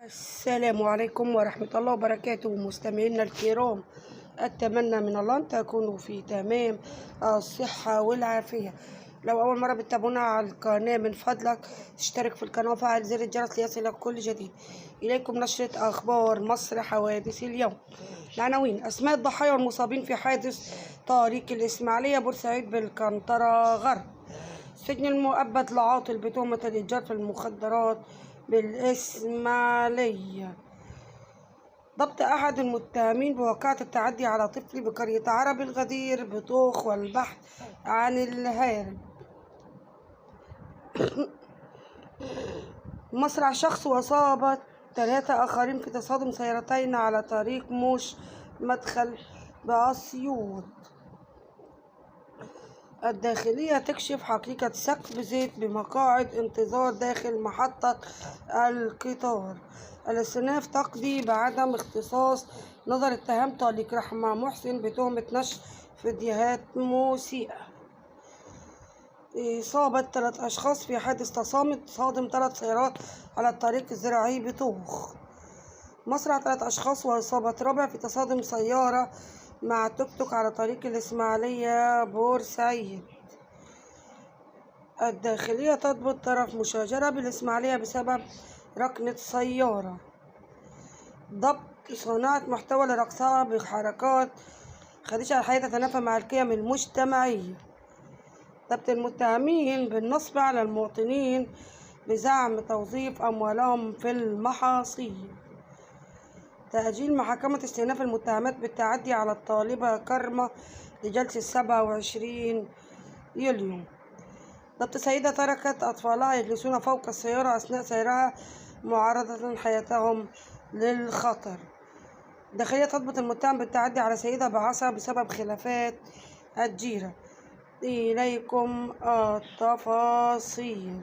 السلام عليكم ورحمة الله وبركاته مستمعينا الكرام. أتمنى من الله أن تكونوا في تمام الصحة والعافية. لو أول مرة بتتابعونا على القناة من فضلك اشترك في القناة وفعل زر الجرس ليصلك كل جديد. إليكم نشرة أخبار مصر حوادث اليوم. العناوين: أسماء الضحايا والمصابين في حادث طريق الإسماعيلية بورسعيد بالقنطرة غرب. السجن المؤبد لعاطل بتهمة الإتجار في المخدرات بالإسماعيلية. ضبط أحد المتهمين بواقعة التعدي على طفل بقرية عرب الغدير بطوخ والبحث عن الهارب. مصرع شخص وإصابة 3 آخرين في تصادم سيارتين على طريق موش مدخل بأسيوط. الداخلية تكشف حقيقة سقف زيت بمقاعد انتظار داخل محطة القطار. الاستئناف تقضي بعدم اختصاص نظر اتهام طليق رحمة محسن بتهمة نشر فيديوهات مسيئة. إصابة 3 أشخاص في حادث تصادم 3 سيارات على الطريق الزراعي بطوخ. مصرع 3 أشخاص وإصابة رابع في تصادم سيارة مع توك توك على طريق الإسماعيلية بورسعيد. الداخلية تضبط طرف مشاجرة بالإسماعيلية بسبب ركنة سيارة. ضبط صناعة محتوى لرقصها بحركات خديجة الحياة تتنافى مع القيم المجتمعية. ضبط المتهمين بالنصب على المواطنين بزعم توظيف أموالهم في المحاصيل. تأجيل محاكمة استئناف المتهمات بالتعدي على الطالبة كرمة لجلسة 27 يوليو. ضبط سيدة تركت أطفالها يجلسون فوق السيارة أثناء سيرها معرضة حياتهم للخطر. داخلية تضبط المتهم بالتعدي على سيدة بعصا بسبب خلافات الجيرة. إليكم التفاصيل.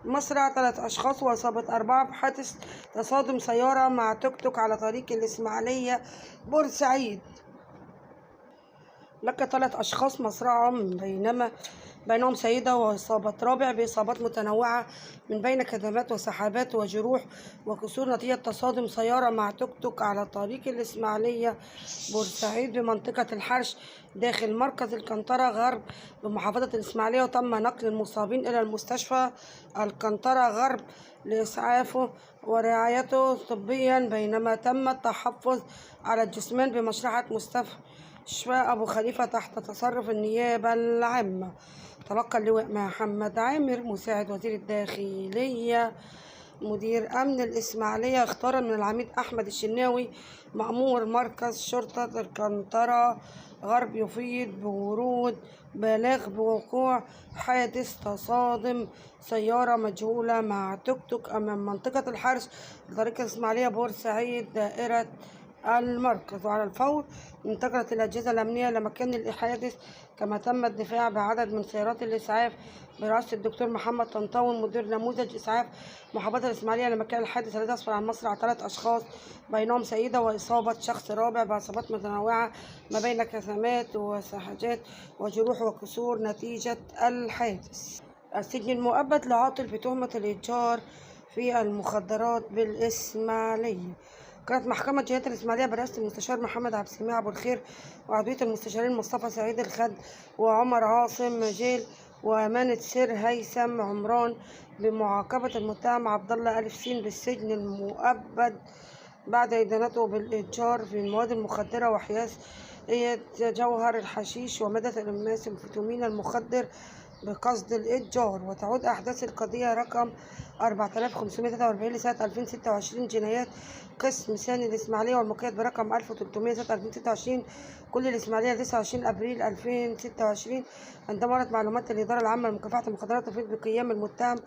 مصرع 3 أشخاص وإصابة 4 في حادث تصادم سيارة مع توك توك على طريق الإسماعيلية بورسعيد. لقى 3 أشخاص مصرعهم بينهم سيدة وإصابة رابع بإصابات متنوعة من بين كدمات وسحابات وجروح وكسور نتيجة تصادم سيارة مع توك توك على طريق الإسماعيلية بورسعيد بمنطقة الحرش داخل مركز القنطرة غرب بمحافظة الإسماعيلية. وتم نقل المصابين إلى المستشفى القنطرة غرب لإسعافه ورعايته طبيا، بينما تم التحفظ على الجثمان بمشرحة مستشفى أبو خليفة تحت تصرف النيابة العامة. تلقى اللواء محمد عامر مساعد وزير الداخلية مدير أمن الإسماعيلية اختار من العميد أحمد الشناوي مأمور مركز شرطة القنطرة غرب يفيد بورود بلاغ بوقوع حادث تصادم سيارة مجهولة مع توك توك أمام منطقة الحرش لطريق الإسماعيلية بورسعيد دائرة المركز. وعلى الفور انتقلت الأجهزة الأمنية لمكان الحادث، كما تم الدفاع بعدد من سيارات الإسعاف برئاسة الدكتور محمد طنطاوي مدير نموذج إسعاف محافظة الإسماعيلية لمكان الحادث، الذي أسفر عن مصرع 3 أشخاص بينهم سيدة وإصابة شخص رابع بإصابات متنوعة ما بين كسمات وسحجات وجروح وكسور نتيجة الحادث. السجن المؤبد لعاطل بتهمة الإتجار في المخدرات بالإسماعيلية. كانت محكمة جهة الإسماعيلية برئاسة المستشار محمد عبد السميع أبو الخير وعضوية المستشارين مصطفى سعيد الخد وعمر عاصم مجيل وأمانة سر هيثم عمران بمعاقبة المتهم عبد الله ألف سين بالسجن المؤبد بعد إدانته بالإتجار في المواد المخدرة وحيازة جوهر الحشيش ومادة الأمفيتامين المخدر بقصد الإتجار. وتعود أحداث القضية رقم 4543 لسنة 2026 جنايات قسم ثاني الإسماعيلية والمقيد برقم 1300 سنة 2026 كل الإسماعيلية 29 أبريل 2026، عندما وردت معلومات الإدارة العامة لمكافحة المخدرات تفيد بقيام المتهم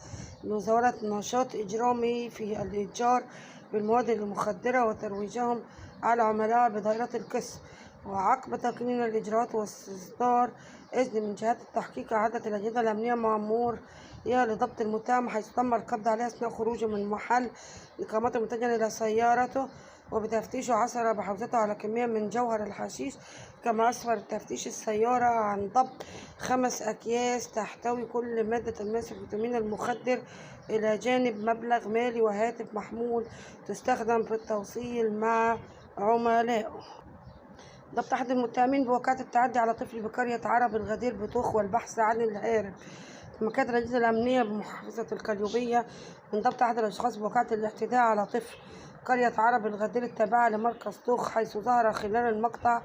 بمزاولة نشاط إجرامي في الإتجار بالمواد المخدرة وترويجهم على عملاء بدائرة القسم. وعقب تقنين الإجراءات واستصدار إذن من جهات التحقيق أعادت الأجهزة الأمنية مأمورية لضبط المتهم، حيث تم القبض عليه أثناء خروجه من محل إقامته متجها إلى سيارته وبتفتيشه عثر بحوزته على كمية من جوهر الحشيش. كما أسفر تفتيش السيارة عن ضبط 5 أكياس تحتوي كل مادة تلميس الفيتامين المخدر، إلى جانب مبلغ مالي وهاتف محمول تستخدم في التوصيل مع عملائه. ضبط أحد المتهمين بواقعة التعدي على طفل بقرية عرب الغدير بطوخ والبحث عن الهارب. كانت الأجهزة الأمنية بمحافظة القليوبية من ضبط أحد الأشخاص بواقعة الاعتداء على طفل قرية عرب الغدير التابعة لمركز طوخ، حيث ظهر خلال المقطع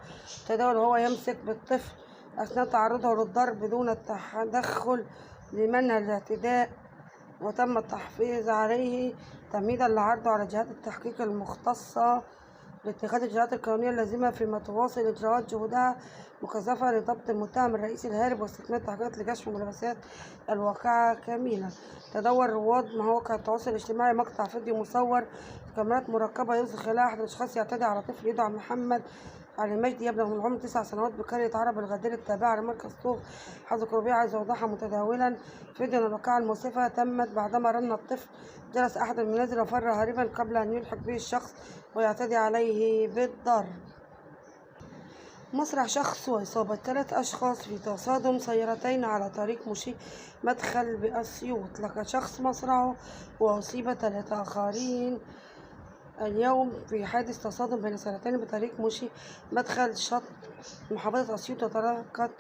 تداول وهو يمسك بالطفل أثناء تعرضه للضرب دون التدخل لمنع الاعتداء، وتم التحفيظ عليه تمهيدا لعرضه على جهات التحقيق المختصة لاتخاذ الإجراءات القانونية اللازمة، فيما تواصل إجراءات جهودها مكثفة لضبط المتهم الرئيسي الهارب واستكمال التحقيقات لكشف ملابسات الواقعة كاملة. تداول رواد مواقع التواصل الاجتماعي مقطع فيديو مصور في كاميرات مراقبة يظهر خلال أحد الأشخاص يعتدي على طفل يدعى محمد علي مجدي يبلغ من العمر 9 سنوات بقرية عرب الغدير التابعة لمركز طوخ حظ قربية، عايز أوضحها متداولا فيديو من الواقعة المؤسفة تمت بعدما رن الطفل جلس أحد المنازل وفر هاربا قبل أن يلحق به الشخص ويعتدي عليه بالضرب. مسرح شخص وإصابة 3 أشخاص في تصادم سيارتين على طريق مشي مدخل بأسيوط. لقى شخص مصرعه وأصيب 3 آخرين اليوم في حادث تصادم بين سيارتين بطريق مشي مدخل شط محافظة أسيوط. وتلقت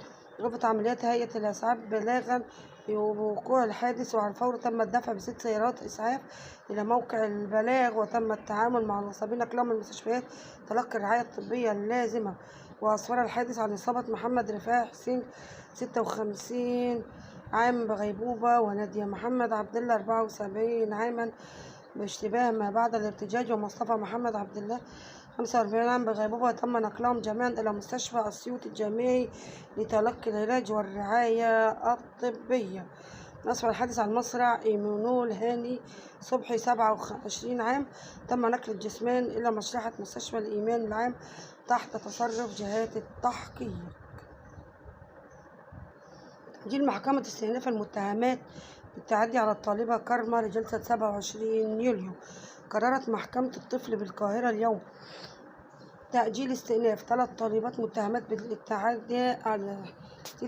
غرفة عمليات هيئة الإسعاف بلاغا بوقوع الحادث، وعلى الفور تم الدفع ب6 سيارات إسعاف إلى موقع البلاغ، وتم التعامل مع المصابين نقلهم من المستشفيات تلقي الرعاية الطبية اللازمة. وأسفر الحادث عن إصابة محمد رفاعي حسين 56 عام بغيبوبة، ونادية محمد عبد الله 74 عاما باشتباه ما بعد الارتجاج، ومصطفى محمد عبد الله 45 عام بغيبوبة، وتم نقلهم جميعا إلى مستشفى أسيوط الجامعي لتلقي العلاج والرعاية الطبية. أسفر الحادث عن مصرع إيمانويل هاني صبحي 27 عام، تم نقل الجسمان إلى مشرحة مستشفى الإيمان العام تحت تصرف جهات التحقيق. تأجيل محكمة استئناف المتهمات بالتعدي على الطالبة كارما لجلسة 27 يوليو. قررت محكمة الطفل بالقاهرة اليوم تأجيل استئناف 3 طالبات متهمات بالتعدي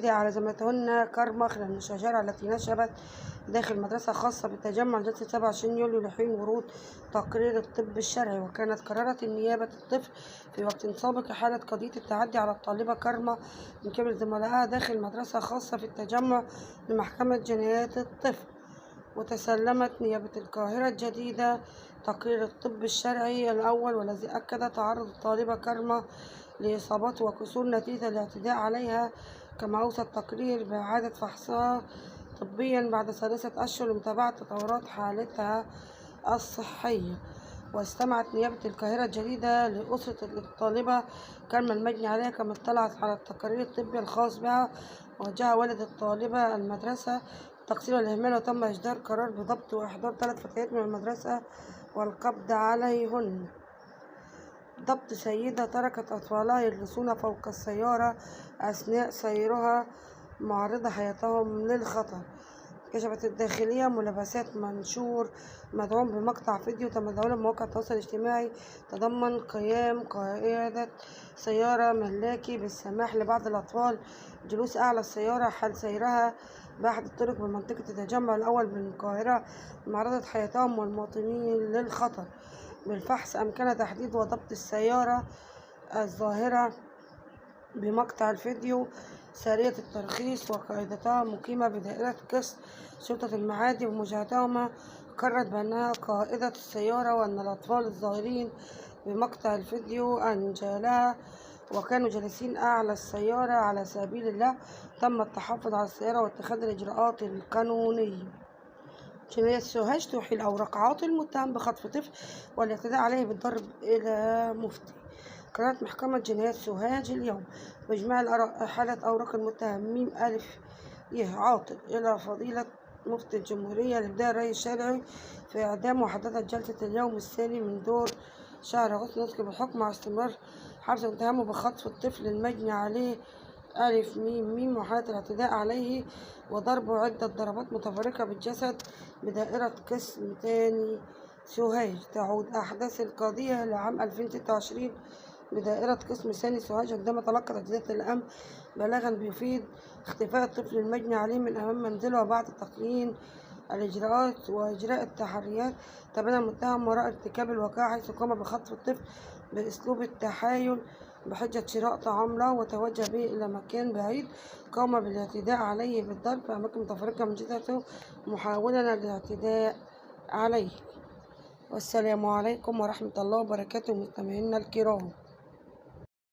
على زميلتهن كارما خلال المشاجرة التي نشبت داخل مدرسة خاصة بالتجمع لجلسة 27 يوليو لحين ورود تقرير الطب الشرعي. وكانت قررت النيابة الطفل في وقت سابق حالة قضية التعدي على الطالبة كارما من قبل زملائها داخل مدرسة خاصة في التجمع لمحكمة جنايات الطفل. وتسلمت نيابة القاهرة الجديدة تقرير الطب الشرعي الأول، والذي أكد تعرض الطالبة كارما لإصابات وكسور نتيجة الاعتداء عليها. كما أوصى التقرير بإعادة فحصها طبيا بعد 3 أشهر لمتابعة تطورات حالتها الصحية. واستمعت نيابة القاهرة الجديدة لأسرة الطالبة كارما المجني عليها، كما اطلعت على التقرير الطبي الخاص بها، وجه والد الطالبة المدرسة التقصير والإهمال، وتم إصدار قرار بضبط وإحضار 3 فتيات من المدرسة والقبض عليهن. ضبط سيدة تركت أطفالها يجلسون فوق السيارة أثناء سيرها معرضة حياتهم للخطر. كشفت الداخلية ملابسات منشور مدعوم بمقطع فيديو تم تداوله بمواقع التواصل الاجتماعي تضمن قيام قائدة سيارة ملاكي بالسماح لبعض الأطفال جلوس أعلى السيارة حال سيرها بأحد الطرق بمنطقة التجمع الأول بالقاهرة، معرضة حياتهم والمواطنين للخطر. بالفحص أمكن تحديد وضبط السيارة الظاهرة بمقطع الفيديو سارية الترخيص، وقائدتها مقيمة بدائرة قسم شرطة المعادي، ومواجهتهما قررت بأنها قائدة السيارة وأن الأطفال الظاهرين بمقطع الفيديو أنجالها وكانوا جالسين أعلى السيارة على سبيل الله. تم التحفظ على السيارة واتخاذ الإجراءات القانونية. جناية سوهاج توحي أوراق عاطل المتهم بخطف طفل والاعتداء عليه بالضرب إلى مفتي. قررت محكمة جنايات سوهاج اليوم بإجماع الآراء إحالة أوراق المتهم ميم ألف عاطل إلى فضيلة مفتي الجمهورية لإبداء الرأي الشرعي في إعدام، وحددت جلسة اليوم الثاني من دور شهر أغسطس نطق بالحكم مع استمرار حبس متهمه بخطف الطفل المجني عليه ألف ميم وحالة الاعتداء عليه وضربه عدة ضربات متفرقة بالجسد بدائرة قسم تاني سوهاج. تعود أحداث القضية لعام 2026 بدائرة قسم ثاني سوهاج، عندما تلقت أجهزة الأمن بلاغا بيفيد اختفاء الطفل المجني عليه من أمام منزله، وبعد تقييم الإجراءات وإجراء التحريات تبين المتهم وراء ارتكاب الواقعة، حيث قام بخطف الطفل بأسلوب التحايل بحجة شراء طعام له، وتوجه به إلى مكان بعيد. قام بالاعتداء عليه بالضرب في أماكن متفرقة من جثته محاولا الاعتداء عليه. والسلام عليكم ورحمة الله وبركاته مستمعينا الكرام.